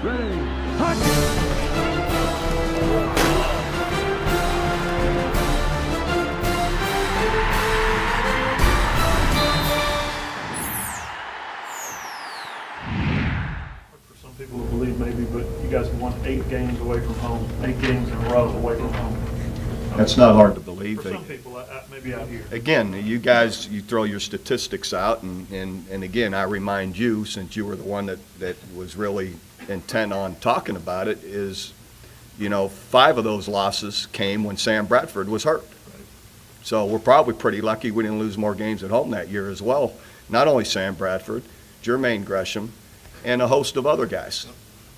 Ready, hunt! For some people to believe maybe, but you guys have won 8 games away from home, 8 games in a row away from home. That's not hard to believe. For some people, maybe out here. Again, you guys, you throw your statistics out, and again, I remind you, since you were the one that was really intent on talking about it, is, 5 of those losses came when Sam Bradford was hurt. So we're probably pretty lucky we didn't lose more games at home that year as well. Not only Sam Bradford, Jermaine Gresham, and a host of other guys.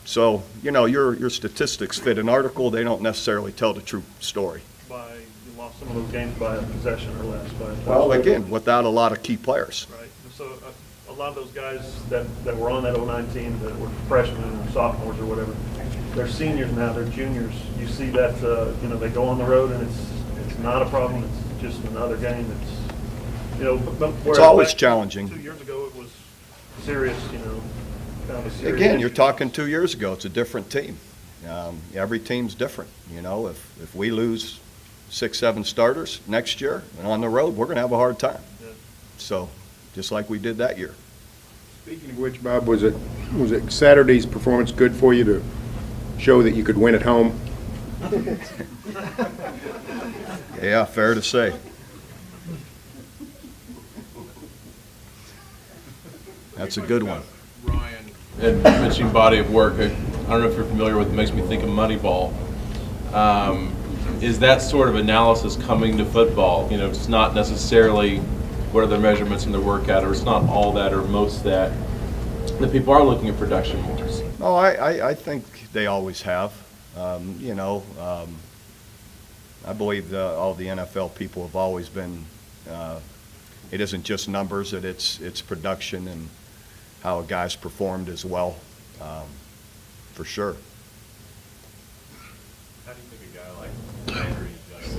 So, your statistics fit an article. They don't necessarily tell the true story. You lost some of those games by a possession or less. Well, again, without a lot of key players. Right. So a lot of those guys that were on that 09 team that were freshmen or sophomores or whatever, they're seniors now, they're juniors. You see that, they go on the road and it's not a problem. It's just another game. It's always challenging. 2 years ago it was serious, kind of a serious Again, you're issue. talking 2 years ago. It's a different team. Every team's different. If we lose 6, 7 starters next year and on the road, we're going to have a hard time. Yeah. So, just like we did that year. Speaking of which, Bob, was it Saturday's performance good for you to show that you could win at home? Yeah, fair to say. That's a good one. Ryan, and mentioning body of work, I don't know if you're familiar with it, makes me think of Moneyball. Is that sort of analysis coming to football? It's not necessarily what are the measurements in their workout, or it's not all that or most that people are looking at production more. Oh, I think they always have. I believe all the NFL people have always been, it isn't just numbers, it's production and how a guy's performed as well, for sure. How do you think a guy like Landry adjusts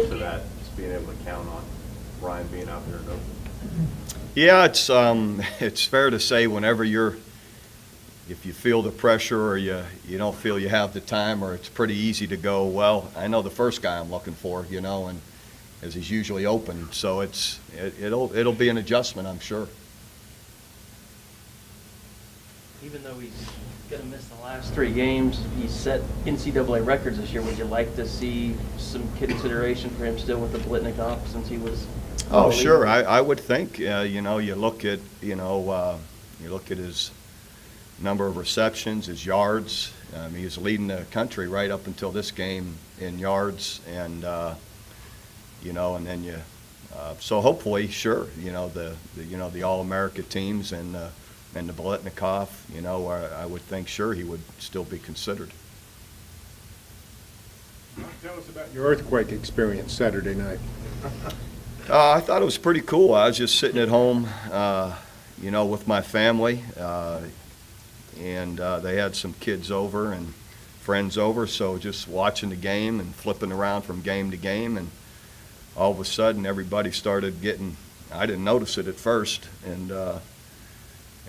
to that, just being able to count on Ryan being out there? Yeah, it's fair to say whenever if you feel the pressure or you don't feel you have the time, or it's pretty easy to go, well, I know the first guy I'm looking for, and as he's usually open, so it'll be an adjustment, I'm sure. Even though he's going to miss the last 3 games, he's set NCAA records this year. Would you like to see some consideration for him still with the Blitnikoff since he was? Oh, sure. I would think. You look at his number of receptions, his yards. He was leading the country right up until this game in yards, and and then so hopefully, sure. The All-America teams and the Blitnikoff. I would think sure he would still be considered. Tell us about your earthquake experience Saturday night. I thought it was pretty cool. I was just sitting at home, with my family, and they had some kids over and friends over, so just watching the game and flipping around from game to game, and all of a sudden everybody started getting, I didn't notice it at first, and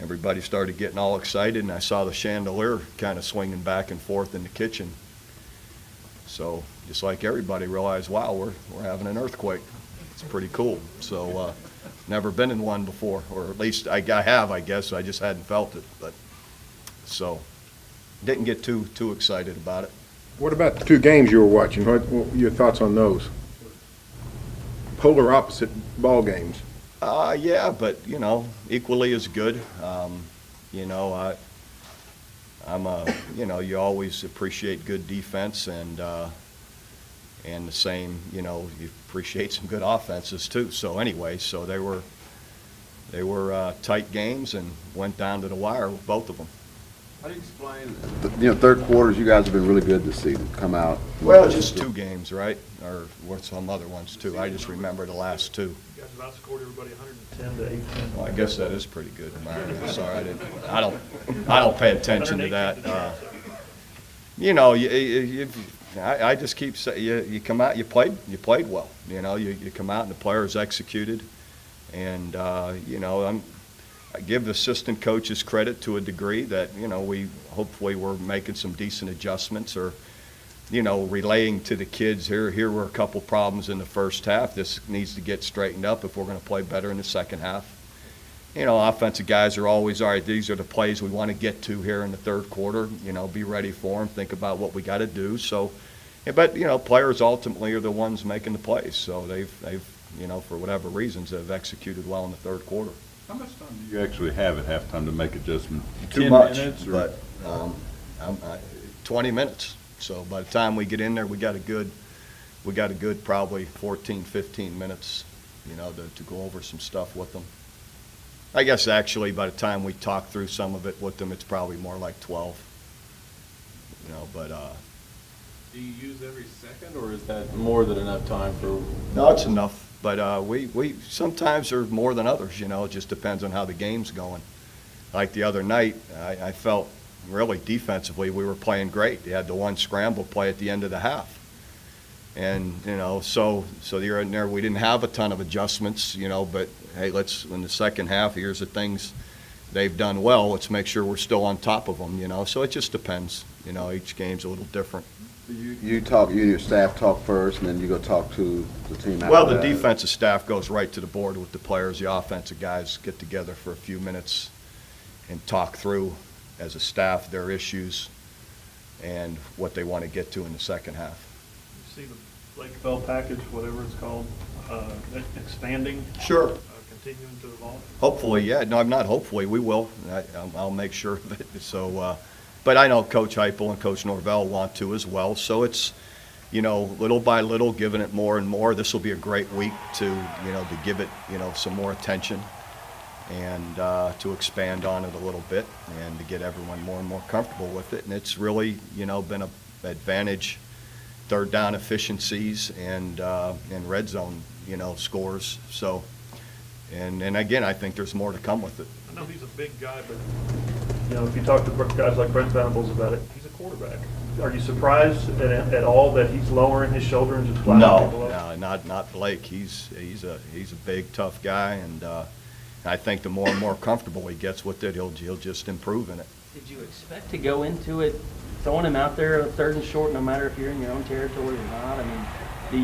everybody started getting all excited, and I saw the chandelier kind of swinging back and forth in the kitchen. So just like everybody realized, wow, we're having an earthquake. It's pretty cool. So never been in one before, or at least I have, I guess. I just hadn't felt it. But so didn't get too excited about it. What about the 2 games you were watching? What were your thoughts on those? Polar opposite ball games. Yeah, but equally as good. You always appreciate good defense, and the same, you appreciate some good offenses too. So anyway, so they were tight games and went down to the wire with both of them. How do you explain, third quarters, you guys have been really good this season, come out. Well, just 2 games, right? Or what, some other ones too. I just remember the last 2. You guys have outscored everybody 110 to 18. Well, I guess that is pretty good, Myron. I'm sorry, I don't pay attention to that. I just keep saying, you come out, you played well. You come out and the players executed, and I give the assistant coaches credit to a degree that, hopefully we're making some decent adjustments or, relaying to the kids, here were a couple problems in the first half. This needs to get straightened up if we're going to play better in the second half. Offensive guys are always, all right, these are the plays we want to get to here in the third quarter. Be ready for them, think about what we got to do. So, but, players ultimately are the ones making the plays. So they've for whatever reasons, have executed well in the third quarter. How much time do you actually have at halftime to make adjustments? Too 10 much, minutes or- but 20 minutes. So by the time we get in there, we got a good probably 14, 15 minutes, to go over some stuff with them. I guess actually by the time we talk through some of it with them, it's probably more like 12. But Do you use every second, or is that more than enough time for? no, it's enough. But we sometimes are more than others, it just depends on how the game's going. Like the other night, I felt really defensively we were playing great. They had the one scramble play at the end of the half. And, so you're in there, we didn't have a ton of adjustments, but hey, in the second half, here's the things they've done well, let's make sure we're still on top of them, So it just depends, each game's a little different. You and your staff talk first, and then you go talk to the team after Well, the that? defensive staff goes right to the board with the players. The offensive guys get together for a few minutes and talk through, as a staff, their issues and what they want to get to in the second half. You see the Lake Bell package, whatever it's called, expanding? Sure. Continuing to evolve? Hopefully, yeah. No, I'm not hopefully. We will. I'll make sure of it. So, but I know Coach Heupel and Coach Norvell want to as well. So it's, little by little, giving it more and more. This will be a great week to give it, some more attention and to expand on it a little bit and to get everyone more and more comfortable with it. And it's really, been an advantage, third down efficiencies and red zone, scores. So, and again, I think there's more to come with it. I know he's a big guy, but, if you talk to guys like Brent Venables about it, he's a quarterback. Are you surprised at all that he's lowering his shoulder and just flattening people up? No, not Blake. He's a big, tough guy, and I think the more and more comfortable he gets with it, he'll just improve in it. Did you expect to go into it throwing him out there third and short, no matter if you're in your own territory or not? I mean, do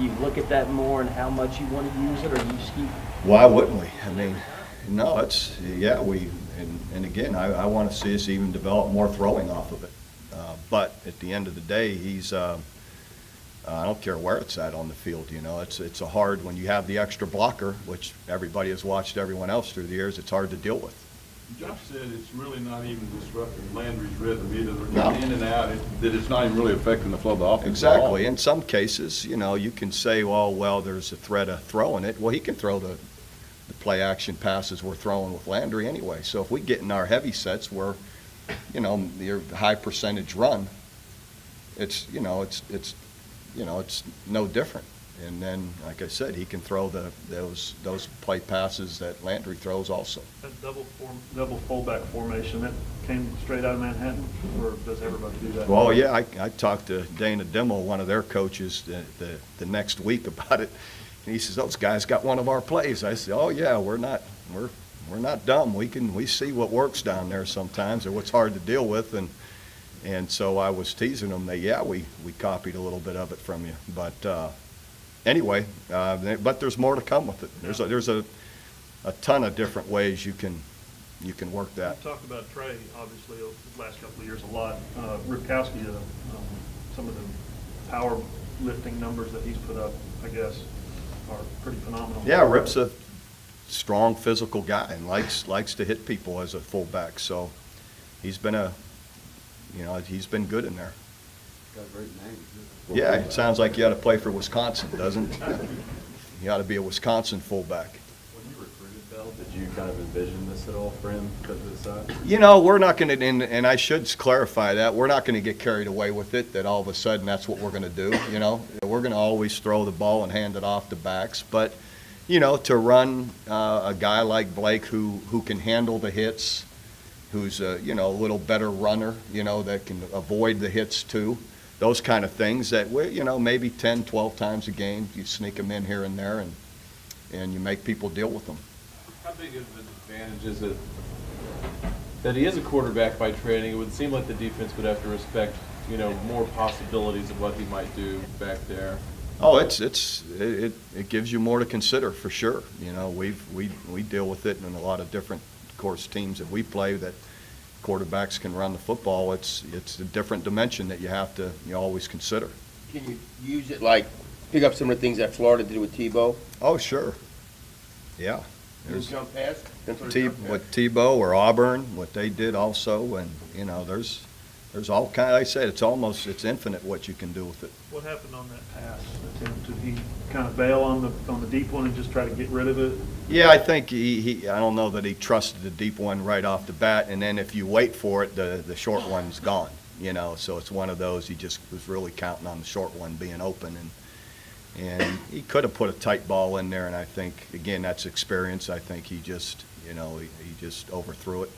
you look at that more and how much you want to use it, or do you just keep? Why wouldn't we? I mean, no, and again, I want to see us even develop more throwing off of it. But at the end of the day, he's, I don't care where it's at on the field, it's a hard, when you have the extra blocker, which everybody has watched everyone else through the years, it's hard to deal with. Josh said it's really not even disrupting Landry's rhythm either. They're No. getting in and out, that it's not even really affecting the flow of the offense at all. Exactly. In some cases, you can say, well, there's a threat of throwing it. Well, he can throw the play action passes we're throwing with Landry anyway. So if we get in our heavy sets where, your high percentage run, it's no different. And then, like I said, he can throw those play passes that Landry throws also. That double fullback formation, that came straight out of Manhattan, or does everybody do that? Well, yeah, I talked to Dana Dimmel, one of their coaches, the next week about it. And he says, those guys got one of our plays. I said, oh yeah, we're not dumb. We see what works down there sometimes, or what's hard to deal with, and so I was teasing them that we copied a little bit of it from you. But anyway, but there's more to come with it. There's a ton of different ways you can work that. We've talked about Trey, obviously, over the last couple of years a lot. Ripkowski, some of the power lifting numbers that he's put up, I guess, are pretty phenomenal. Yeah, Rip's a strong physical guy and likes to hit people as a fullback. So he's been he's been good in there. Got a great name. Yeah, it sounds like you ought to play for Wisconsin, doesn't it? You ought to be a Wisconsin fullback. When you recruited Bell, did you kind of envision this at all for him because of his size? We're not going to, and I should clarify that, we're not going to get carried away with it, that all of a sudden that's what we're going to do, We're going to always throw the ball and hand it off to backs, but, to run a guy like Blake who can handle the hits, who's a little better runner, that can avoid the hits too, those kind of things that, maybe 10, 12 times a game, you sneak them in here and there, and you make people deal with them. How big of an advantages that he is a quarterback by training. It would seem like the defense would have to respect, more possibilities of what he might do back there. Oh, it gives you more to consider for sure. We deal with it in a lot of different, of course, teams that we play that quarterbacks can run the football. It's a different dimension that you always consider. Can you use it like, pick up some of the things that Florida did with Tebow? Oh, sure. Yeah. There's Jump pass? with Tebow or Auburn, what they did also, and there's all kind. I said it's infinite what you can do with it. What happened on that pass attempt? Did he kind of bail on the deep one and just try to get rid of it? Yeah, I think I don't know that he trusted the deep one right off the bat, and then if you wait for it, the short one's gone. So it's one of those. He just was really counting on the short one being open, and he could have put a tight ball in there, and I think, again, that's experience. I think he just, he just overthrew it.